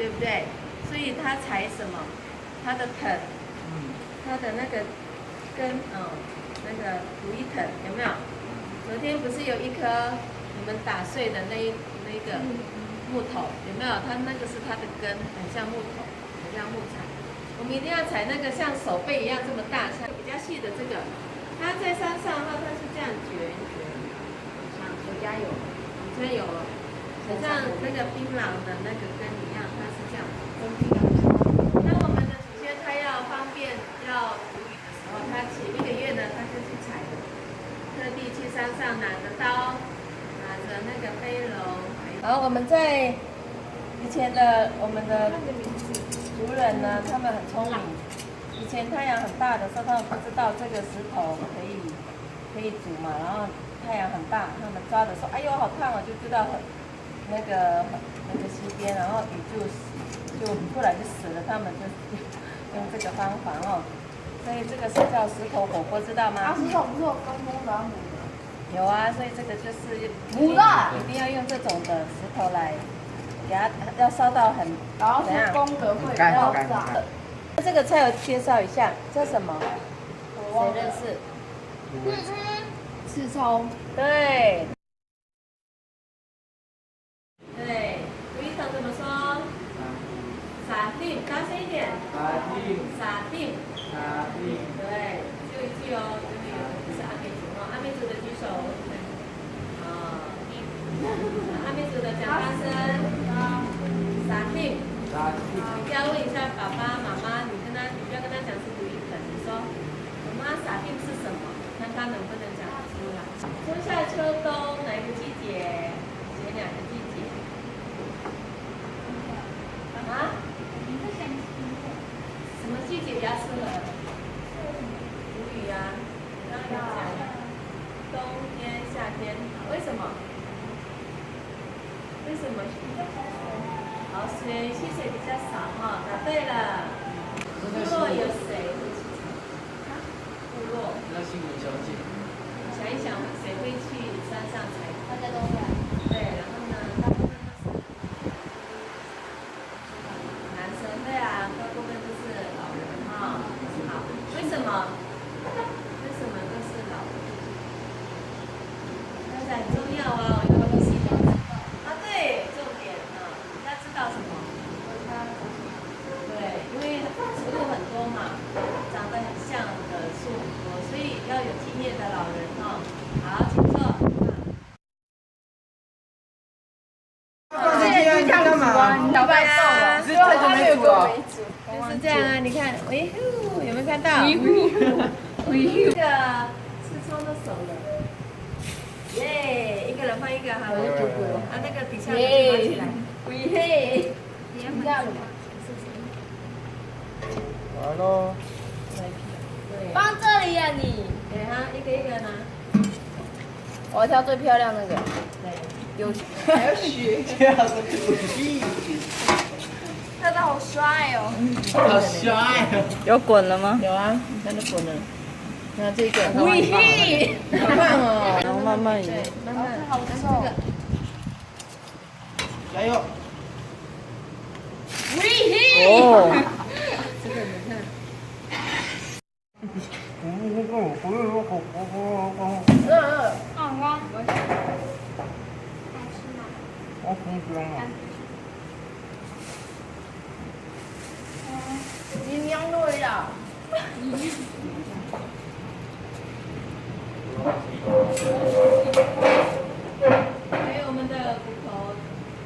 对不对？所以它采什么？它的藤，它的那个根，那个土一藤有没有？昨天不是有一颗你们打碎的那个木头，有没有？它那个是它的根，很像木头，很像木材。我们一定要采那个像手背一样这么大，像比较细的这个。它在山上的话，它是这样卷。有家有，以前有，很像那个槟榔的那个根一样，它是这样。那我们的祖先他要方便要捕鱼的时候，他前一个月呢，他就去采了，特地去山上拿着刀，拿着那个背篓。然后我们在以前的我们的族人呢，他们很聪明。以前太阳很大的时候，他们不知道这个石头可以煮嘛，然后太阳很大，他们抓的时候，哎呦好烫哦，就知道那个溪边，然后鱼就突然就死了，他们就用这个方法哦，所以这个是叫石头火锅，知道吗？啊，石头不是有跟木的母的？有啊，所以这个就是母的，一定要用这种的石头来给它，要烧到很，然后是公的会干爆炸。这个菜我介绍一下，叫什么？谁认识？刺葱。对。对，有一场怎么说？撒定，大声一点。撒定。对，就一句哦，这边有是阿美族哦，阿美族的举手。阿美族的讲大声。撒定。你要问一下爸爸妈妈，你不要跟他讲是独一本，你说妈妈撒定是什么？看他能不能讲出来。春夏秋冬哪一个季节？写2个季节。啊？什么季节比较适合？谷雨啊，刚刚有讲，冬天、夏天，为什么？为什么？好，溪水比较少哈，答对了。部落有谁会去采？部落。那新闻小姐。想一想，谁会去山上采？大家都在。对，然后呢，大部分都是男生，对啊，大部分都是老人哈。好，为什么？为什么都是老人？这很重要哦，有东西啊，对，重点啊，要知道什么？对，因为植物很多嘛，长得很像的树很多，所以要有经验的老人哈。好，请坐。干嘛？小白瘦了，是太久没煮了。就是这样啊，你看，喂呼，有没有看到？这个刺葱都熟了，耶！一个人换一个哈，啊，那个底下的就拿起来，嘿，你要什么？完喽。对，放这里呀你。对哈，一个一个拿，我要挑最漂亮那个。对，有还有雪，这样子可以。真的好帅哦！好帅哦！有滚了吗？有啊，你看都滚了，那这个，喂嘿，好棒哦，然后慢慢移，慢慢，好瘦。加油！喂嘿，哦，这个你看。我空不用了。你娘对呀。